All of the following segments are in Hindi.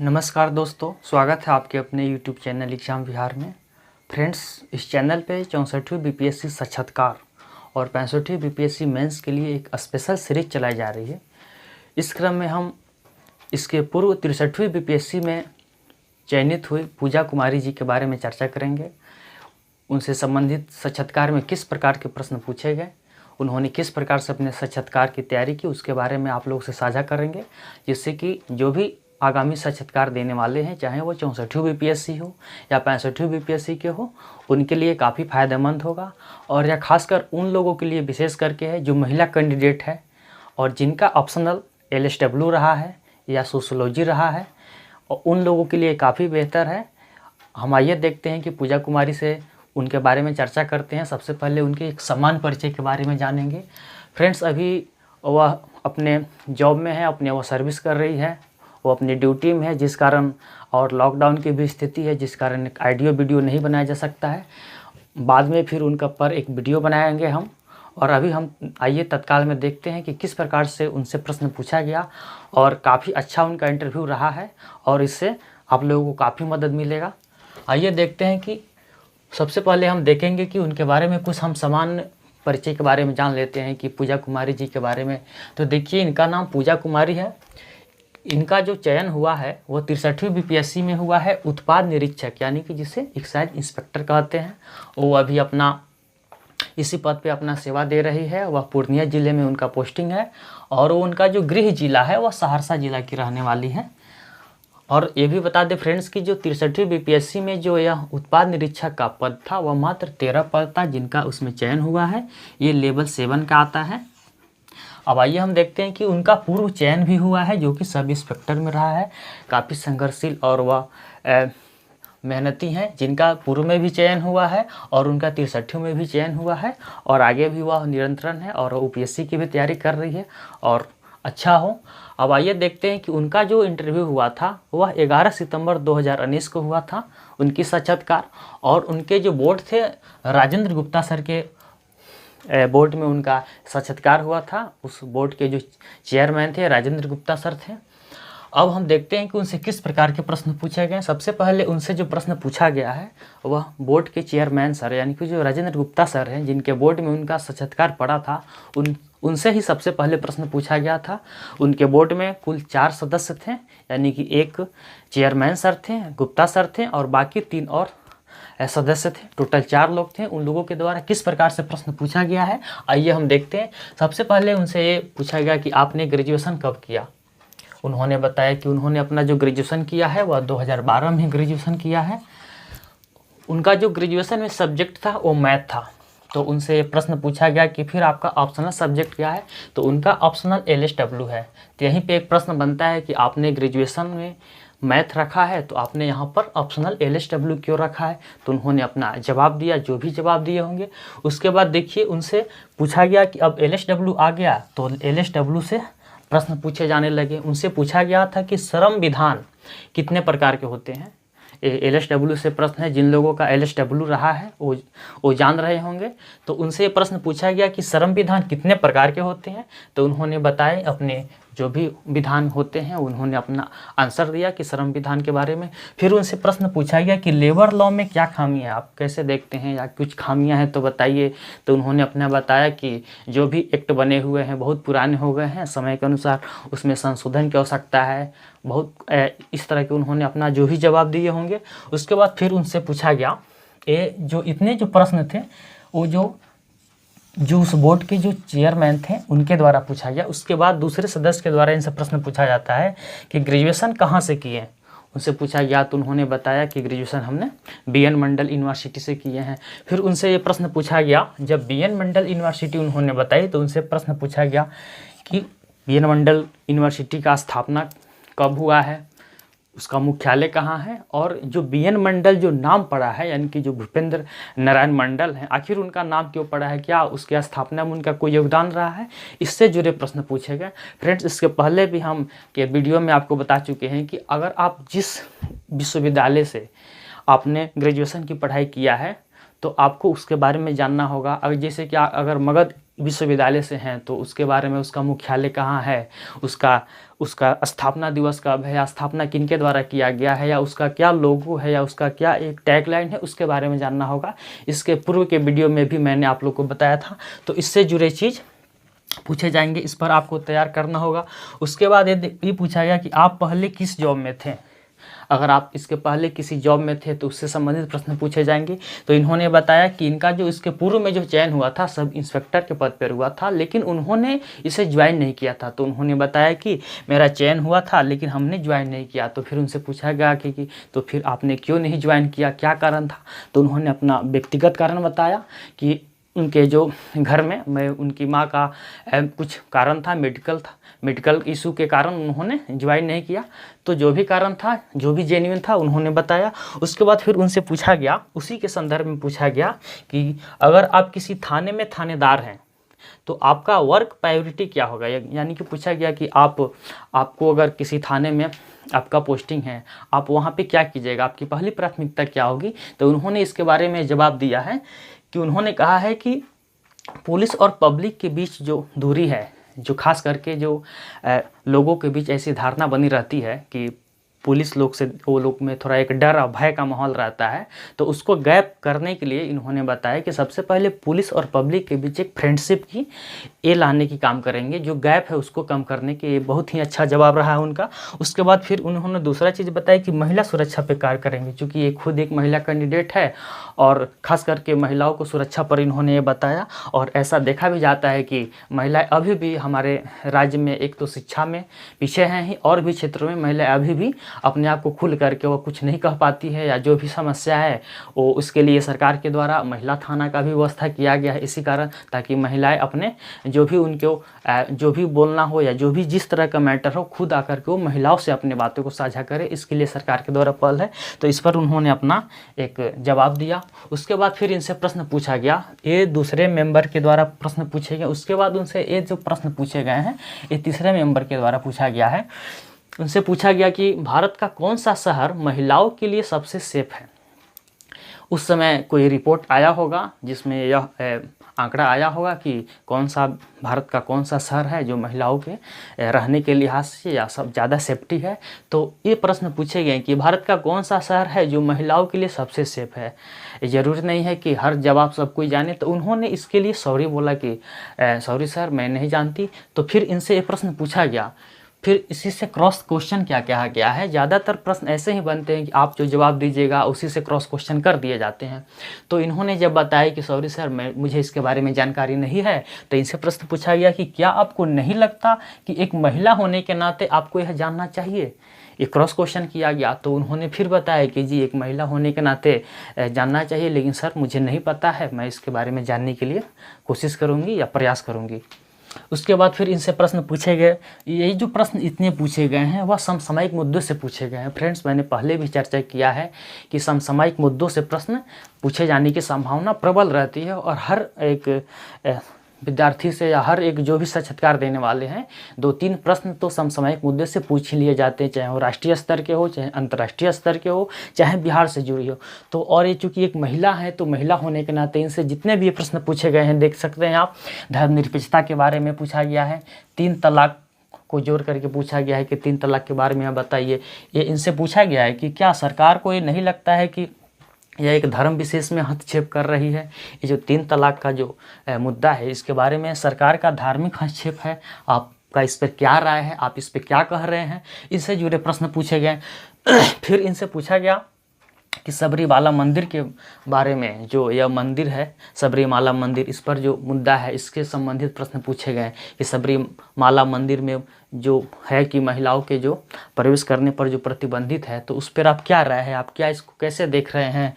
नमस्कार दोस्तों, स्वागत है आपके अपने YouTube चैनल एग्जाम विहार में। फ्रेंड्स, इस चैनल पे 64वीं बीपीएससी साक्षात्कार और 65वीं बीपीएससी मेंस के लिए एक स्पेशल सीरीज चलाई जा रही है। इस क्रम में हम इसके पूर्व 63वीं बीपीएससी में चयनित हुई पूजा कुमारी जी के बारे में चर्चा करेंगे। उनसे संबंधित साक्षात्कार में किस प्रकार के प्रश्न पूछे गए, उन्होंने किस प्रकार से अपने साक्षात्कार की तैयारी की, उसके बारे में आप लोगों से साझा करेंगे, जिससे कि जो भी आगामी साक्षात्कार देने वाले हैं, चाहे वो 64वीं बीपीएससी हो या 65वीं बीपीएससी के हो, उनके लिए काफ़ी फ़ायदेमंद होगा। और यह खासकर उन लोगों के लिए विशेष करके है जो महिला कैंडिडेट है और जिनका ऑप्शनल एलएसडब्ल्यू रहा है या सोशियोलॉजी रहा है, और उन लोगों के लिए काफ़ी बेहतर है। हम आइए देखते हैं कि पूजा कुमारी से उनके बारे में चर्चा करते हैं। सबसे पहले उनके एक समान परिचय के बारे में जानेंगे। फ्रेंड्स, अभी वह अपने जॉब में है, अपने वह सर्विस कर रही है, वो अपनी ड्यूटी में है, जिस कारण और लॉकडाउन की भी स्थिति है, जिस कारण एक ऑडियो वीडियो नहीं बनाया जा सकता है। बाद में फिर उनका पर एक वीडियो बनाएंगे हम। और अभी हम आइए तत्काल में देखते हैं कि किस प्रकार से उनसे प्रश्न पूछा गया, और काफ़ी अच्छा उनका इंटरव्यू रहा है और इससे आप लोगों को काफ़ी मदद मिलेगा। आइए देखते हैं कि सबसे पहले हम देखेंगे कि उनके बारे में कुछ हम सामान्य परिचय के बारे में जान लेते हैं कि पूजा कुमारी जी के बारे में। तो देखिए, इनका नाम पूजा कुमारी है। इनका जो चयन हुआ है वो 63वीं बीपीएससी में हुआ है उत्पाद निरीक्षक, यानी कि जिसे एक्साइज इंस्पेक्टर कहते हैं। वो अभी अपना इसी पद पे अपना सेवा दे रही है। वह पूर्णिया ज़िले में उनका पोस्टिंग है और उनका जो गृह जिला है वह सहरसा जिला की रहने वाली है। और ये भी बता दें फ्रेंड्स कि जो 63वीं बीपीएससी में जो यह उत्पाद निरीक्षक का पद था वह मात्र 13 पद था जिनका उसमें चयन हुआ है। ये लेवल 7 का आता है। अब आइए हम देखते हैं कि उनका पूर्व चयन भी हुआ है जो कि सब इंस्पेक्टर में रहा है। काफ़ी संघर्षशील और वह मेहनती हैं, जिनका पूर्व में भी चयन हुआ है और उनका 63 में भी चयन हुआ है, और आगे भी वह निरंतरण है और यूपीएससी की भी तैयारी कर रही है और अच्छा हो। अब आइए देखते हैं कि उनका जो इंटरव्यू हुआ था वह 11 सितंबर 2019 को हुआ था, उनकी साक्षात्कार। और उनके जो बोर्ड थे, राजेंद्र गुप्ता सर के बोर्ड में उनका साक्षात्कार हुआ था। उस बोर्ड के जो चेयरमैन थे राजेंद्र गुप्ता सर थे। अब हम देखते हैं कि उनसे किस प्रकार के प्रश्न पूछे गए। सबसे पहले उनसे जो प्रश्न पूछा गया है वह बोर्ड के चेयरमैन सर, यानी कि जो राजेंद्र गुप्ता सर हैं, जिनके बोर्ड में उनका साक्षात्कार पड़ा था, उनसे ही सबसे पहले प्रश्न पूछा गया था। उनके बोर्ड में कुल 4 सदस्य थे, यानी कि एक चेयरमैन सर थे, गुप्ता सर थे और बाकी 3 और सदस्य थे। टोटल 4 लोग थे। उन लोगों के द्वारा किस प्रकार से प्रश्न पूछा गया है, आइए हम देखते हैं। सबसे पहले उनसे ये पूछा गया कि आपने ग्रेजुएशन कब किया। उन्होंने बताया कि उन्होंने अपना जो ग्रेजुएशन किया है वह 2012 में ग्रेजुएशन किया है। उनका जो ग्रेजुएशन में सब्जेक्ट था वो मैथ था। तो उनसे प्रश्न पूछा गया कि फिर आपका ऑप्शनल सब्जेक्ट क्या है, तो उनका ऑप्शनल एलएसडब्ल्यू है। तो यहीं पे एक प्रश्न बनता है कि आपने ग्रेजुएशन में मैथ रखा है तो आपने यहाँ पर ऑप्शनल एलएसडब्ल्यू क्यों रखा है। तो उन्होंने अपना जवाब दिया, जो भी जवाब दिए होंगे। उसके बाद देखिए, उनसे पूछा गया कि अब एलएसडब्ल्यू आ गया तो एलएसडब्ल्यू से प्रश्न पूछे जाने लगे। उनसे पूछा गया था कि श्रम विधान कितने प्रकार के होते हैं। एलएसडब्ल्यू से प्रश्न है, जिन लोगों का एलएसडब्ल्यू रहा है वो जान रहे होंगे। तो उनसे प्रश्न पूछा गया कि श्रम विधान कितने प्रकार के होते हैं। तो उन्होंने बताए अपने जो भी विधान होते हैं, उन्होंने अपना आंसर दिया कि श्रम विधान के बारे में। फिर उनसे प्रश्न पूछा गया कि लेबर लॉ में क्या खामियां हैं, आप कैसे देखते हैं, या कुछ खामियां हैं तो बताइए। तो उन्होंने अपना बताया कि जो भी एक्ट बने हुए हैं बहुत पुराने हो गए हैं, समय के अनुसार उसमें संशोधन की आवश्यकता है। बहुत इस तरह के उन्होंने अपना जो भी जवाब दिए होंगे। उसके बाद फिर उनसे पूछा गया, ये जो इतने जो प्रश्न थे वो जो उस बोर्ड के जो चेयरमैन थे उनके द्वारा पूछा गया। उसके बाद दूसरे सदस्य के द्वारा इनसे प्रश्न पूछा जाता है कि ग्रेजुएशन कहाँ से किए। उनसे पूछा गया तो उन्होंने बताया कि ग्रेजुएशन हमने बीएन मंडल यूनिवर्सिटी से किए हैं। फिर उनसे ये प्रश्न पूछा गया, जब बीएन मंडल यूनिवर्सिटी उन्होंने बताई तो उनसे प्रश्न पूछा गया कि बीएन मंडल यूनिवर्सिटी का स्थापना कब हुआ है, उसका मुख्यालय कहाँ है, और जो बीएन मंडल जो नाम पड़ा है, यानी कि जो भूपेंद्र नारायण मंडल है, आखिर उनका नाम क्यों पड़ा है, क्या उसके स्थापना में उनका कोई योगदान रहा है। इससे जुड़े प्रश्न पूछे गए। फ्रेंड्स, इसके पहले भी हम के वीडियो में आपको बता चुके हैं कि अगर आप जिस विश्वविद्यालय से आपने ग्रेजुएशन की पढ़ाई किया है तो आपको उसके बारे में जानना होगा। अगर जैसे कि अगर मगध विश्वविद्यालय से हैं तो उसके बारे में, उसका मुख्यालय कहाँ है, उसका उसका स्थापना दिवस कब है, या स्थापना किनके द्वारा किया गया है, या उसका क्या लोगो है, या उसका क्या एक टैगलाइन है, उसके बारे में जानना होगा। इसके पूर्व के वीडियो में भी मैंने आप लोग को बताया था। तो इससे जुड़े चीज़ पूछे जाएंगे, इस पर आपको तैयार करना होगा। उसके बाद ये पूछा गया कि आप पहले किस जॉब में थे। अगर आप इसके पहले किसी जॉब में थे तो उससे संबंधित प्रश्न पूछे जाएंगे। तो इन्होंने बताया कि इनका जो इसके पूर्व में जो चयन हुआ था सब इंस्पेक्टर के पद पर हुआ था, लेकिन उन्होंने इसे ज्वाइन नहीं किया था। तो उन्होंने बताया कि मेरा चयन हुआ था लेकिन हमने ज्वाइन नहीं किया। तो फिर उनसे पूछा गया कि तो फिर आपने क्यों नहीं ज्वाइन किया, क्या कारण था। तो उन्होंने अपना व्यक्तिगत कारण बताया कि उनके जो घर में उनकी माँ का कुछ कारण था, मेडिकल इशू के कारण उन्होंने ज्वाइन नहीं किया। तो जो भी कारण था, जो भी जेन्युइन था, उन्होंने बताया। उसके बाद फिर उनसे पूछा गया, उसी के संदर्भ में पूछा गया कि अगर आप किसी थाने में थानेदार हैं तो आपका वर्क प्रायोरिटी क्या होगा। यानी कि पूछा गया कि आपको अगर किसी थाने में आपका पोस्टिंग है, आप वहाँ पे क्या कीजिएगा, आपकी पहली प्राथमिकता क्या होगी। तो उन्होंने इसके बारे में जवाब दिया है कि उन्होंने कहा है कि पुलिस और पब्लिक के बीच जो दूरी है, जो खास करके जो लोगों के बीच ऐसी धारणा बनी रहती है कि पुलिस लोग से वो लोग में थोड़ा एक डर और भय का माहौल रहता है, तो उसको गैप करने के लिए इन्होंने बताया कि सबसे पहले पुलिस और पब्लिक के बीच एक फ्रेंडशिप की ये लाने की काम करेंगे, जो गैप है उसको कम करने के। ये बहुत ही अच्छा जवाब रहा है उनका। उसके बाद फिर उन्होंने दूसरा चीज़ बताया कि महिला सुरक्षा पे कार्य करेंगे, क्योंकि ये खुद एक महिला कैंडिडेट है और ख़ास करके महिलाओं को सुरक्षा पर इन्होंने ये बताया। और ऐसा देखा भी जाता है कि महिलाएं अभी भी हमारे राज्य में एक तो शिक्षा में पीछे हैं ही, और भी क्षेत्रों में महिलाएं अभी भी अपने आप को खुल करके वो कुछ नहीं कह पाती है, या जो भी समस्या है वो उसके लिए सरकार के द्वारा महिला थाना का भी व्यवस्था किया गया है इसी कारण, ताकि महिलाएं अपने जो भी उनको जो भी बोलना हो या जो भी जिस तरह का मैटर हो, खुद आकर के वो महिलाओं से अपनी बातों को साझा करे। इसके लिए सरकार के द्वारा पहल है। तो इस पर उन्होंने अपना एक जवाब दिया। उसके बाद फिर इनसे प्रश्न पूछा गया, ये दूसरे मेंबर के द्वारा प्रश्न पूछे गए। उसके बाद उनसे ये जो प्रश्न पूछे गए हैं ये तीसरे मेंबर के द्वारा पूछा गया है। उनसे पूछा गया कि भारत का कौन सा शहर महिलाओं के लिए सबसे सेफ है। उस समय कोई रिपोर्ट आया होगा जिसमें यह आंकड़ा आया होगा कि कौन सा भारत का कौन सा शहर है जो महिलाओं के रहने के लिहाज से या सब ज़्यादा सेफ्टी है। तो ये प्रश्न पूछे गए कि भारत का कौन सा शहर है जो महिलाओं के लिए सबसे सेफ है। ज़रूरी नहीं है कि हर जवाब सब कोई जाने। तो उन्होंने इसके लिए सॉरी बोला कि सॉरी सर, मैं नहीं जानती। तो फिर इनसे ये प्रश्न पूछा गया। फिर इसी से क्रॉस क्वेश्चन क्या कहा गया है। ज़्यादातर प्रश्न ऐसे ही बनते हैं कि आप जो जवाब दीजिएगा उसी से क्रॉस क्वेश्चन कर दिए जाते हैं। तो इन्होंने जब बताया कि सॉरी सर, मुझे इसके बारे में जानकारी नहीं है, तो इनसे प्रश्न पूछा गया कि क्या आपको नहीं लगता कि एक महिला होने के नाते आपको यह जानना चाहिए। ये क्रॉस क्वेश्चन किया गया। तो उन्होंने फिर बताया कि जी, एक महिला होने के नाते जानना चाहिए, लेकिन सर मुझे नहीं पता है, मैं इसके बारे में जानने के लिए कोशिश करूँगी या प्रयास करूँगी। उसके बाद फिर इनसे प्रश्न पूछे गए। यही जो प्रश्न इतने पूछे गए हैं वह समसामयिक मुद्दों से पूछे गए हैं। फ्रेंड्स, मैंने पहले भी चर्चा किया है कि समसामयिक मुद्दों से प्रश्न पूछे जाने की संभावना प्रबल रहती है, और हर एक विद्यार्थी से या हर एक जो भी साक्षात्कार देने वाले हैं 2-3 प्रश्न तो समसामयिक मुद्दे से पूछ लिए जाते हैं, चाहे वो राष्ट्रीय स्तर के हो, चाहे अंतर्राष्ट्रीय स्तर के हो, चाहे बिहार से जुड़ी हो। तो और ये चूँकि एक महिला है तो महिला होने के नाते इनसे जितने भी प्रश्न पूछे गए हैं देख सकते हैं आप। धर्मनिरपेक्षता के बारे में पूछा गया है, 3 तलाक को जोड़ करके पूछा गया है कि 3 तलाक के बारे में बताइए। ये इनसे पूछा गया है कि क्या सरकार को ये नहीं लगता है कि यह एक धर्म विशेष में हस्तक्षेप कर रही है। ये जो 3 तलाक का जो मुद्दा है, इसके बारे में सरकार का धार्मिक हस्तक्षेप है। आपका इस पर क्या राय है, आप इस पर क्या कह रहे हैं, इससे जुड़े प्रश्न पूछे गए। फिर इनसे पूछा गया कि सबरीमाला मंदिर के बारे में, जो यह मंदिर है सबरीमाला मंदिर, इस पर जो मुद्दा है इसके संबंधित प्रश्न पूछे गए कि सबरीमाला मंदिर में जो है कि महिलाओं के जो प्रवेश करने पर जो प्रतिबंधित है, तो उस पर आप क्या राय है, आप क्या इसको कैसे देख रहे हैं।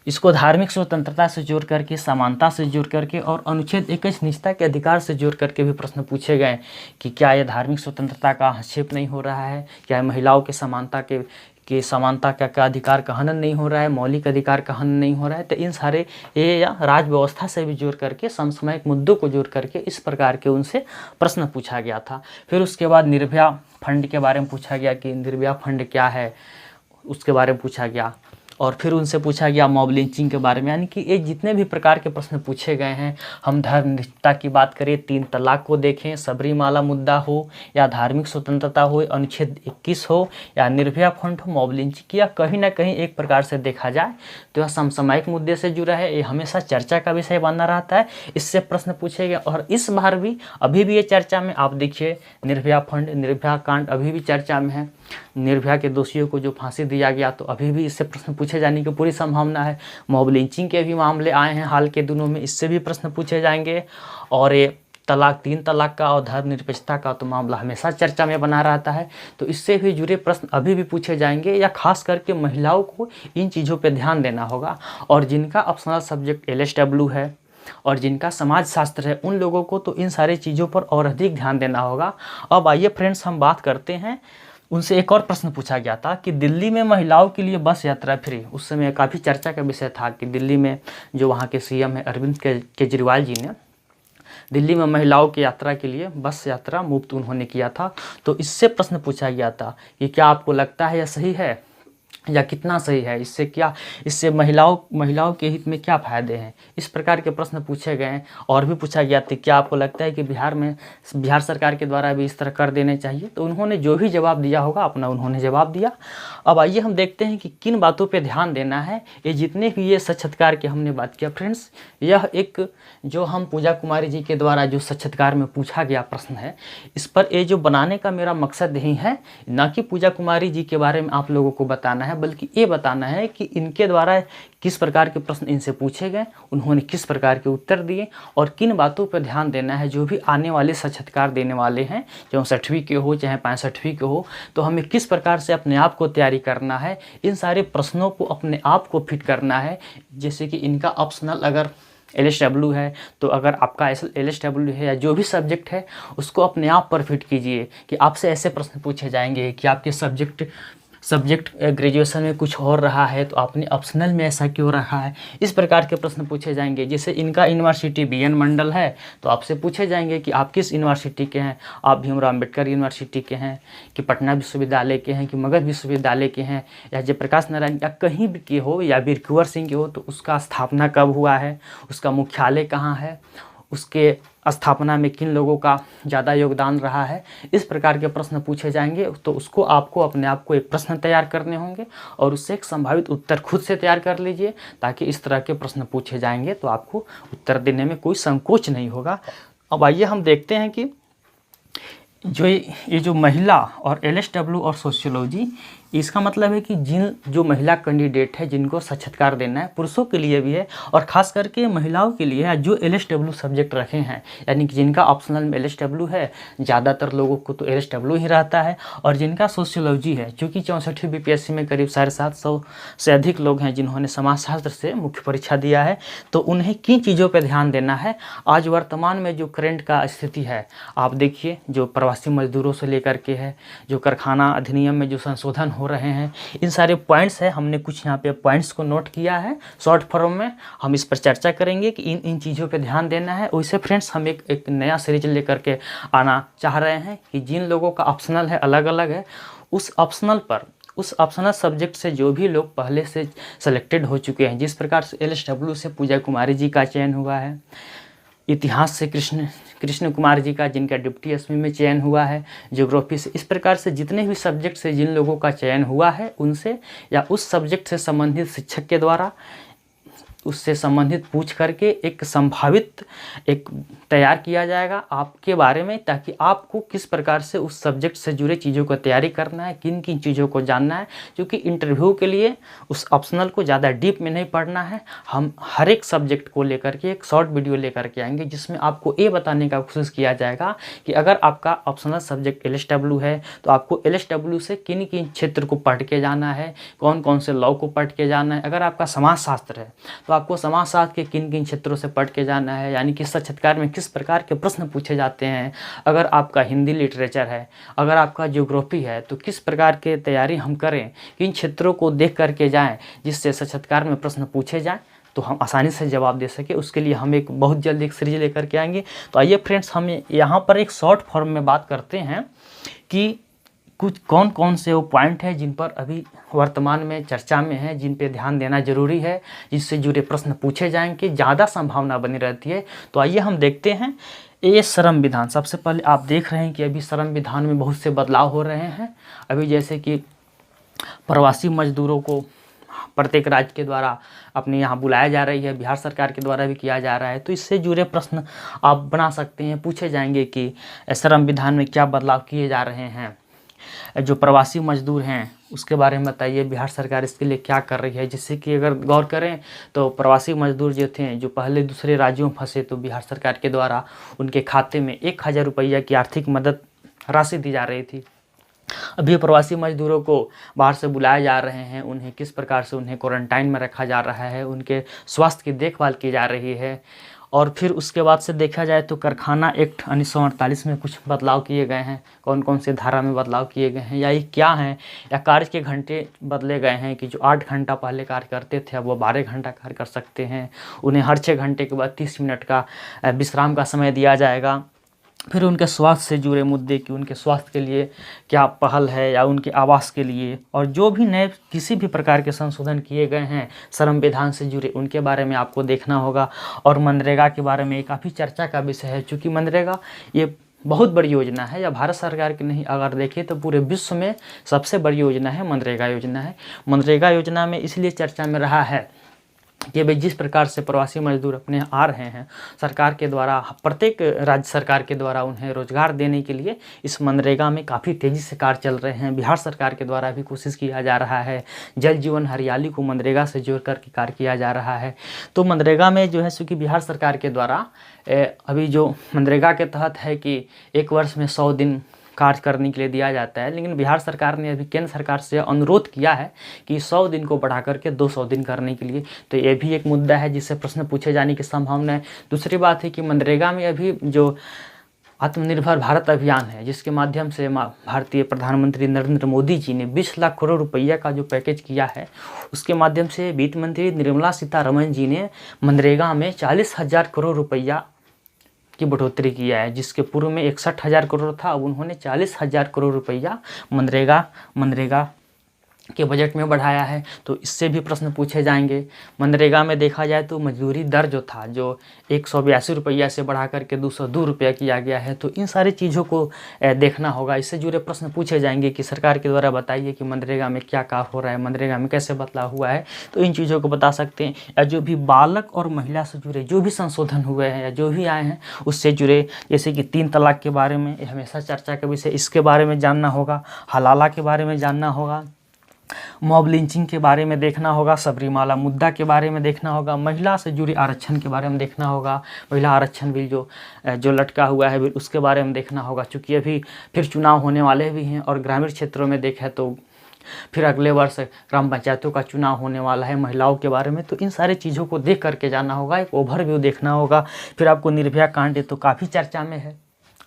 इसको धार्मिक स्वतंत्रता से जोड़ करके, समानता से जोड़ करके और अनुच्छेद 21 निजता के अधिकार से जोड़ करके भी प्रश्न पूछे गए कि क्या यह धार्मिक स्वतंत्रता का हस्तक्षेप नहीं हो रहा है, क्या महिलाओं के समानता का अधिकार का हनन नहीं हो रहा है, मौलिक अधिकार का हनन नहीं हो रहा है। तो इन सारे ये या राज व्यवस्था से भी जोड़ करके, समसामयिक मुद्दों को जोड़ करके इस प्रकार के उनसे प्रश्न पूछा गया था। फिर उसके बाद निर्भया फंड के बारे में पूछा गया कि निर्भया फंड क्या है, उसके बारे में पूछा गया। और फिर उनसे पूछा गया मॉब लिंचिंग के बारे में। यानी कि ये जितने भी प्रकार के प्रश्न पूछे गए हैं, हम धर्मनिरपेक्षता की बात करें, 3 तलाक को देखें, सबरीमाला मुद्दा हो, या धार्मिक स्वतंत्रता हो, अनुच्छेद 21 हो, या निर्भया फंड हो, मॉब लिंचिंग, या कहीं ना कहीं एक प्रकार से देखा जाए तो यह समसामयिक मुद्दे से जुड़ा है। ये हमेशा चर्चा का विषय बना रहता है, इससे प्रश्न पूछे गए। और इस बार भी अभी भी ये चर्चा में, आप देखिए निर्भया फंड, निर्भया कांड अभी भी चर्चा में है। निर्भया के दोषियों को जो फांसी दिया गया, तो अभी भी इससे प्रश्न पूछे जाने की पूरी संभावना है। मॉब लिंचिंग के भी मामले आए हैं हाल के दिनों में, इससे भी प्रश्न पूछे जाएंगे। और ये 3 तलाक का और धर्मनिरपेक्षता का तो मामला हमेशा चर्चा में बना रहता है, तो इससे भी जुड़े प्रश्न अभी भी पूछे जाएंगे। या खास करके महिलाओं को इन चीज़ों पर ध्यान देना होगा। और जिनका ऑप्शनल सब्जेक्ट LSW है और जिनका समाज शास्त्र है, उन लोगों को तो इन सारी चीज़ों पर और अधिक ध्यान देना होगा। अब आइए फ्रेंड्स, हम बात करते हैं। उनसे एक और प्रश्न पूछा गया था कि दिल्ली में महिलाओं के लिए बस यात्रा फ्री। उस समय काफ़ी चर्चा का विषय था कि दिल्ली में जो वहाँ के CM है अरविंद केजरीवाल जी ने दिल्ली में महिलाओं की यात्रा के लिए बस यात्रा मुफ्त उन्होंने किया था। तो इससे प्रश्न पूछा गया था कि क्या आपको लगता है यह सही है या कितना सही है, इससे महिलाओं के हित में क्या फ़ायदे हैं। इस प्रकार के प्रश्न पूछे गए। और भी पूछा गया था क्या आपको लगता है कि बिहार सरकार के द्वारा भी इस तरह कर देने चाहिए। तो उन्होंने जो भी जवाब दिया होगा अपना उन्होंने जवाब दिया। अब आइए हम देखते हैं कि किन बातों पे ध्यान देना है। ये जितने भी ये साक्षात्कार की हमने बात किया फ्रेंड्स, यह एक जो हम पूजा कुमारी जी के द्वारा जो साक्षात्कार में पूछा गया प्रश्न है, इस पर ये जो बनाने का मेरा मकसद यही है, ना कि पूजा कुमारी जी के बारे में आप लोगों को बताना है, बल्कि ये बताना है कि इनके द्वारा किस प्रकार के प्रश्न इनसे पूछे गए, उन्होंने किस प्रकार के उत्तर दिए, और किन बातों पर ध्यान देना है जो भी आने वाले साक्षात्कार देने वाले हैं, चाहे 64वीं के हो चाहे 65वीं के हो। तो हमें किस प्रकार से अपने आप को तैयारी करना है, इन सारे प्रश्नों को अपने आप को फिट करना है। जैसे कि इनका ऑप्शनल अगर LSW है, तो अगर आपका LSW है या जो भी सब्जेक्ट है, उसको अपने आप पर फिट कीजिए कि आपसे ऐसे प्रश्न पूछे जाएंगे कि आपके सब्जेक्ट ग्रेजुएशन में कुछ और रहा है तो आपने ऑप्शनल में ऐसा क्यों रखा है। इस प्रकार के प्रश्न पूछे जाएंगे। जैसे इनका यूनिवर्सिटी BN मंडल है, तो आपसे पूछे जाएंगे कि आप किस यूनिवर्सिटी के हैं। आप भीमराव अम्बेडकर यूनिवर्सिटी के हैं, कि पटना विश्वविद्यालय के हैं, कि मगध विश्वविद्यालय के हैं, या जयप्रकाश नारायण या कहीं भी के हो, या वीर कुंवर सिंह के हो, तो उसका स्थापना कब हुआ है, उसका मुख्यालय कहाँ है, उसके स्थापना में किन लोगों का ज़्यादा योगदान रहा है। इस प्रकार के प्रश्न पूछे जाएंगे। तो उसको आपको अपने आप को एक प्रश्न तैयार करने होंगे और उससे एक संभावित उत्तर खुद से तैयार कर लीजिए, ताकि इस तरह के प्रश्न पूछे जाएंगे तो आपको उत्तर देने में कोई संकोच नहीं होगा। अब आइए हम देखते हैं कि ये जो महिला और LSW और सोशियोलॉजी, इसका मतलब है कि जो महिला कैंडिडेट है जिनको साक्षात्कार देना है, पुरुषों के लिए भी है और ख़ास करके महिलाओं के लिए है, जो LSW सब्जेक्ट रखे हैं, यानी कि जिनका ऑप्शनल में LSW है, ज़्यादातर लोगों को तो LSW ही रहता है। और जिनका सोशियोलॉजी है, चूँकि 64वीं BPSC में करीब 750 से अधिक लोग हैं जिन्होंने समाजशास्त्र से मुख्य परीक्षा दिया है, तो उन्हें किन चीज़ों पर ध्यान देना है। आज वर्तमान में जो करंट का स्थिति है, आप देखिए, जो प्रवासी मजदूरों से लेकर के है, जो कारखाना अधिनियम में जो संशोधन हो रहे हैं, इन सारे पॉइंट्स है। हमने कुछ यहाँ पे पॉइंट्स को नोट किया है शॉर्ट फॉर्म में, हम इस पर चर्चा करेंगे कि इन चीज़ों पे ध्यान देना है। वैसे फ्रेंड्स, हम एक नया सीरीज लेकर के आना चाह रहे हैं कि जिन लोगों का ऑप्शनल है अलग अलग है, उस ऑप्शनल सब्जेक्ट से जो भी लोग पहले से सेलेक्टेड हो चुके हैं, जिस प्रकार से LSW से पूजा कुमारी जी का चयन हुआ है, इतिहास से कृष्ण कुमार जी का, जिनका डिप्टी SP में चयन हुआ है, ज्योग्राफी से, इस प्रकार से जितने भी सब्जेक्ट से जिन लोगों का चयन हुआ है, उनसे या उस सब्जेक्ट से संबंधित शिक्षक के द्वारा उससे संबंधित पूछ करके एक संभावित एक तैयार किया जाएगा आपके बारे में, ताकि आपको किस प्रकार से उस सब्जेक्ट से जुड़े चीज़ों को तैयारी करना है, किन किन चीज़ों को जानना है। क्योंकि इंटरव्यू के लिए उस ऑप्शनल को ज़्यादा डीप में नहीं पढ़ना है। हम हर एक सब्जेक्ट को लेकर के एक शॉर्ट वीडियो लेकर के आएंगे, जिसमें आपको ये बताने का कोशिश किया जाएगा कि अगर आपका ऑप्शनल सब्जेक्ट LSW है, तो आपको LSW से किन किन क्षेत्र को पढ़ के जाना है, कौन कौन से लॉ को पढ़ के जाना है। अगर आपका समाजशास्त्र है, तो आपको समाजशास्त्र के किन किन क्षेत्रों से पढ़ के जाना है, यानी कि साक्षात्कार में किस प्रकार के प्रश्न पूछे जाते हैं। अगर आपका हिंदी लिटरेचर है, अगर आपका ज्योग्राफी है, तो किस प्रकार के तैयारी हम करें, किन क्षेत्रों को देख करके जाएं जिससे साक्षात्कार में प्रश्न पूछे जाएं, तो हम आसानी से जवाब दे सके। उसके लिए हम एक बहुत जल्द एक सीरीज लेकर के आएंगे। तो आइए फ्रेंड्स, हम यहाँ पर एक शॉर्ट फॉर्म में बात करते हैं कि कुछ कौन कौन से वो पॉइंट है जिन पर अभी वर्तमान में चर्चा में है, जिन पे ध्यान देना जरूरी है, जिससे जुड़े प्रश्न पूछे जाएंगे, ज़्यादा संभावना बनी रहती है। तो आइए हम देखते हैं ये श्रम विधान। सबसे पहले आप देख रहे हैं कि अभी श्रम विधान में बहुत से बदलाव हो रहे हैं। अभी जैसे कि प्रवासी मजदूरों को प्रत्येक राज्य के द्वारा अपने यहाँ बुलाया जा रही है, बिहार सरकार के द्वारा भी किया जा रहा है। तो इससे जुड़े प्रश्न आप बना सकते हैं, पूछे जाएंगे कि श्रम विधान में क्या बदलाव किए जा रहे हैं। जो प्रवासी मजदूर हैं उसके बारे में बताइए, बिहार सरकार इसके लिए क्या कर रही है। जिससे कि अगर गौर करें तो प्रवासी मजदूर जो थे, जो पहले दूसरे राज्यों में फंसे, तो बिहार सरकार के द्वारा उनके खाते में 1000 रुपया की आर्थिक मदद राशि दी जा रही थी। अभी प्रवासी मजदूरों को बाहर से बुलाए जा रहे हैं, उन्हें किस प्रकार से उन्हें क्वारंटाइन में रखा जा रहा है, उनके स्वास्थ्य की देखभाल की जा रही है। और फिर उसके बाद से देखा जाए तो कारखाना एक्ट 1948 में कुछ बदलाव किए गए हैं। कौन कौन से धारा में बदलाव किए गए हैं या ये क्या हैं, या कार्य के घंटे बदले गए हैं कि जो 8 घंटा पहले कार्य करते थे अब वो 12 घंटा कार्य कर सकते हैं। उन्हें हर 6 घंटे के बाद 30 मिनट का विश्राम का समय दिया जाएगा। फिर उनके स्वास्थ्य से जुड़े मुद्दे कि उनके स्वास्थ्य के लिए क्या पहल है, या उनके आवास के लिए, और जो भी नए किसी भी प्रकार के संशोधन किए गए हैं श्रम विधान से जुड़े, उनके बारे में आपको देखना होगा। और मनरेगा के बारे में काफ़ी चर्चा का विषय है, चूँकि मनरेगा ये बहुत बड़ी योजना है, या भारत सरकार की नहीं, अगर देखें तो पूरे विश्व में सबसे बड़ी योजना है मनरेगा योजना है। मनरेगा योजना में इसलिए चर्चा में रहा है कि भाई जिस प्रकार से प्रवासी मजदूर अपने आ रहे हैं, सरकार के द्वारा, प्रत्येक राज्य सरकार के द्वारा उन्हें रोजगार देने के लिए इस मनरेगा में काफ़ी तेज़ी से कार्य चल रहे हैं। बिहार सरकार के द्वारा भी कोशिश किया जा रहा है, जल जीवन हरियाली को मनरेगा से जोड़ करके कार्य किया जा रहा है। तो मनरेगा में जो है चूँकि बिहार सरकार के द्वारा अभी जो मनरेगा के तहत है कि 1 वर्ष में 100 दिन कार्य करने के लिए दिया जाता है, लेकिन बिहार सरकार ने अभी केंद्र सरकार से अनुरोध किया है कि 100 दिन को बढ़ा करके 200 दिन करने के लिए। तो ये भी एक मुद्दा है जिससे प्रश्न पूछे जाने की संभावना है। दूसरी बात है कि मनरेगा में अभी जो आत्मनिर्भर भारत अभियान है, जिसके माध्यम से भारतीय प्रधानमंत्री नरेंद्र मोदी जी ने 20 लाख करोड़ रुपया का जो पैकेज किया है, उसके माध्यम से वित्त मंत्री निर्मला सीतारमण जी ने मनरेगा में 40,000 करोड़ रुपया की बढ़ोतरी किया है। जिसके पूर्व में 61,000 करोड़ था, अब उन्होंने 40,000 करोड़ रुपया मनरेगा के बजट में बढ़ाया है। तो इससे भी प्रश्न पूछे जाएंगे। मनरेगा में देखा जाए तो मजदूरी दर जो था, जो 182 रुपया से बढ़ा करके 202 रुपया किया गया है। तो इन सारी चीज़ों को देखना होगा। इससे जुड़े प्रश्न पूछे जाएंगे कि सरकार के द्वारा बताइए कि मनरेगा में क्या काम हो रहा है, मनरेगा में कैसे बदलाव हुआ है। तो इन चीज़ों को बता सकते हैं। या जो भी बालक और महिला से जुड़े जो भी संशोधन हुए हैं या जो भी आए हैं उससे जुड़े, जैसे कि 3 तलाक के बारे में हमेशा चर्चा का विषय, इसके बारे में जानना होगा। हलाला के बारे में जानना होगा। मॉब लिंचिंग के बारे में देखना होगा। सबरीमाला मुद्दा के बारे में देखना होगा। महिला से जुड़ी आरक्षण के बारे में देखना होगा। महिला आरक्षण बिल जो लटका हुआ है बिल, उसके बारे में देखना होगा। चूँकि अभी फिर चुनाव होने वाले भी हैं, और ग्रामीण क्षेत्रों में देखें तो फिर अगले वर्ष ग्राम पंचायतों का चुनाव होने वाला है महिलाओं के बारे में। तो इन सारी चीज़ों को देख करके जाना होगा। एक ओवरव्यू देखना होगा। फिर आपको निर्भया कांड तो काफ़ी चर्चा में है,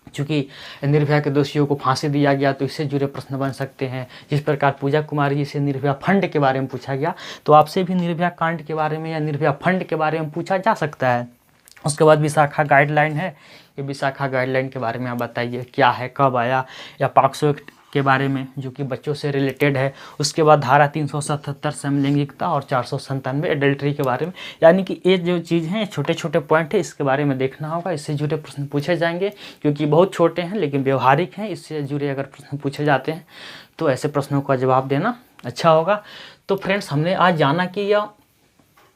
चूँकि निर्भया के दोषियों को फांसी दिया गया, तो इससे जुड़े प्रश्न बन सकते हैं। जिस प्रकार पूजा कुमारी जी से निर्भया फंड के बारे में पूछा गया, तो आपसे भी निर्भया कांड के बारे में या निर्भया फंड के बारे में पूछा जा सकता है। उसके बाद विशाखा गाइडलाइन है, ये विशाखा गाइडलाइन के बारे में आप बताइए क्या है, कब आया, या पॉक्सो एक्ट के बारे में जो कि बच्चों से रिलेटेड है। उसके बाद धारा 377 समलैंगिकता और 497 एडल्ट्री के बारे में। यानी कि ये जो चीज़ हैं छोटे छोटे पॉइंट है, इसके बारे में देखना होगा। इससे जुड़े प्रश्न पूछे जाएंगे, क्योंकि बहुत छोटे हैं लेकिन व्यवहारिक हैं। इससे जुड़े अगर प्रश्न पूछे जाते हैं तो ऐसे प्रश्नों का जवाब देना अच्छा होगा। तो फ्रेंड्स, हमने आज जाना कि यह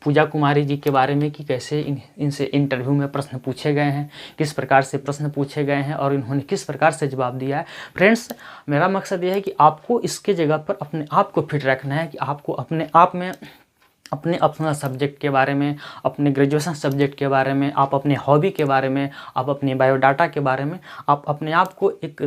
पूजा कुमारी जी के बारे में कि कैसे इनसे इंटरव्यू में प्रश्न पूछे गए हैं, किस प्रकार से प्रश्न पूछे गए हैं और इन्होंने किस प्रकार से जवाब दिया है। फ्रेंड्स, मेरा मकसद यह है कि आपको इसके जगह पर अपने आप को फिट रखना है, कि आपको अपने आप में अपने अपना सब्जेक्ट के बारे में, अपने ग्रेजुएशन सब्जेक्ट के बारे में, आप अपने हॉबी के बारे में, आप अपने बायोडाटा के बारे में, आप अपने आप को एक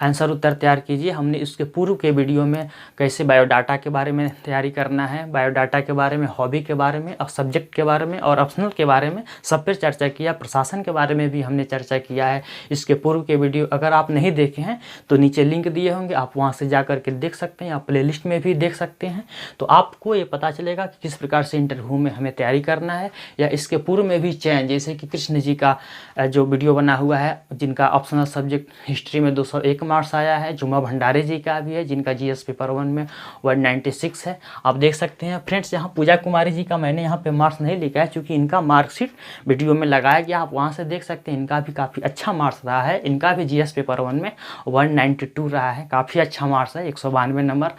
आंसर उत्तर तैयार कीजिए। हमने इसके पूर्व के वीडियो में कैसे बायोडाटा के बारे में तैयारी करना है, बायोडाटा के बारे में, हॉबी के बारे में, सब्जेक्ट के बारे में और ऑप्शनल के बारे में सब पर चर्चा किया। प्रशासन के बारे में भी हमने चर्चा किया है। इसके पूर्व के वीडियो अगर आप नहीं देखे हैं तो नीचे लिंक दिए होंगे, आप वहाँ से जा करके देख सकते हैं। आप प्ले लिस्ट में भी देख सकते हैं। तो आपको ये पता चलेगा कि किस प्रकार से इंटरव्यू में हमें तैयारी करना है, या इसके पूर्व में भी चयन, जैसे कि कृष्ण जी का जो वीडियो बना हुआ है जिनका ऑप्शनल सब्जेक्ट हिस्ट्री में 201 मार्क्स आया है, जुमा भंडारे जी का भी है जिनका जीएस पेपर 1 में 196 है। आप देख सकते हैं फ्रेंड्स, यहाँ पूजा कुमारी जी का मैंने यहाँ पे मार्क्स नहीं लिखा है क्योंकि इनका मार्कशीट वीडियो में लगाया गया, आप वहाँ से देख सकते हैं। इनका भी काफ़ी अच्छा मार्क्स रहा है, इनका भी जीएस पेपर 1 में 192 रहा है, काफ़ी अच्छा मार्क्स है, 192 नंबर।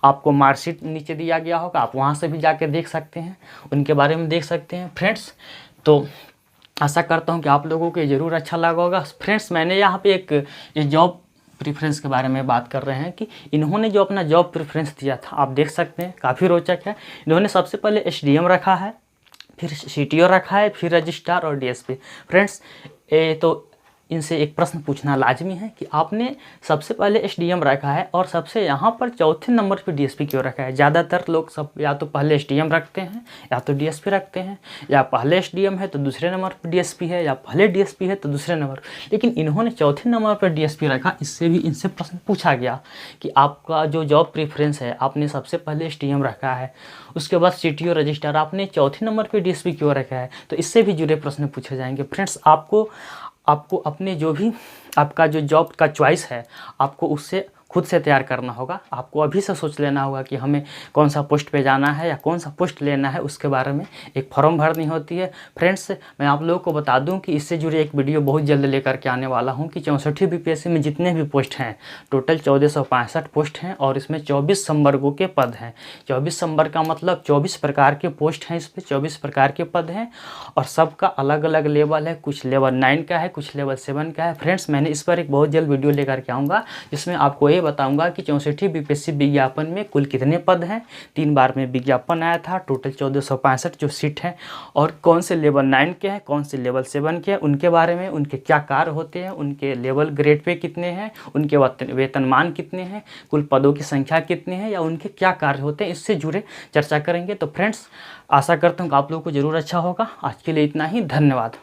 आपको मार्कशीट नीचे दिया गया होगा, आप वहाँ से भी जाकर देख सकते हैं, उनके बारे में देख सकते हैं फ्रेंड्स। तो आशा करता हूँ कि आप लोगों को ये ज़रूर अच्छा लगा होगा फ्रेंड्स। मैंने यहाँ पे एक ये जॉब प्रेफरेंस के बारे में बात कर रहे हैं कि इन्होंने जो अपना जॉब प्रेफरेंस दिया था, आप देख सकते हैं काफ़ी रोचक है। इन्होंने सबसे पहले एसडीएम रखा है, फिर सीटीओ रखा है, फिर रजिस्ट्रार और डीएसपी। फ्रेंड्स तो इनसे एक प्रश्न पूछना लाजमी है कि आपने सबसे पहले एसडीएम रखा है और सबसे यहाँ पर चौथे नंबर पर डीएसपी क्यों रखा है। ज़्यादातर लोग सब या तो पहले एसडीएम रखते हैं या तो डीएसपी रखते हैं, या पहले एसडीएम है तो दूसरे नंबर पर डीएसपी है, या पहले डीएसपी है तो दूसरे नंबर। लेकिन इन्होंने चौथे नंबर पर डीएसपी रखा। इससे भी इनसे प्रश्न पूछा गया कि आपका जो जॉब प्रेफरेंस है, आपने सबसे पहले एसडीएम रखा है, उसके बाद सीटीओ रजिस्ट्रार, आपने चौथे नंबर पर डीएसपी क्यों रखा है। तो इससे भी जुड़े प्रश्न पूछे जाएंगे फ्रेंड्स। आपको अपने जो भी आपका जो जॉब का चॉइस है, आपको उससे खुद से तैयार करना होगा। आपको अभी से सोच लेना होगा कि हमें कौन सा पोस्ट पे जाना है या कौन सा पोस्ट लेना है, उसके बारे में एक फॉर्म भरनी होती है। फ्रेंड्स मैं आप लोगों को बता दूं कि इससे जुड़े एक वीडियो बहुत जल्द लेकर के आने वाला हूं कि 64वीं बीपीएससी में जितने भी पोस्ट हैं, टोटल 1465 पोस्ट हैं और इसमें 24 संवर्गों के पद हैं। 24 संवर्ग का मतलब 24 प्रकार के पोस्ट हैं, इस पर 24 प्रकार के पद हैं और सबका अलग अलग लेवल है। कुछ लेवल 9 का है, कुछ लेवल 7 का है। फ्रेंड्स मैंने इस पर एक बहुत जल्द वीडियो लेकर के आऊँगा जिसमें आपको ये बताऊंगा कि 64वीं बीपीएससी विज्ञापन में कुल कितने पद हैं। 3 बार में विज्ञापन आया था, टोटल 1465 जो सीट हैं, और कौन से लेवल 9 के हैं, कौन से लेवल 7 के हैं, उनके बारे में, उनके क्या कार्य होते हैं, उनके लेवल ग्रेड पे कितने हैं, उनके वेतनमान कितने हैं, कुल पदों की संख्या कितनी है, या उनके क्या कार्य होते हैं, इससे जुड़े चर्चा करेंगे। तो फ्रेंड्स आशा करता हूँ कि आप लोगों को ज़रूर अच्छा होगा। आज के लिए इतना ही, धन्यवाद।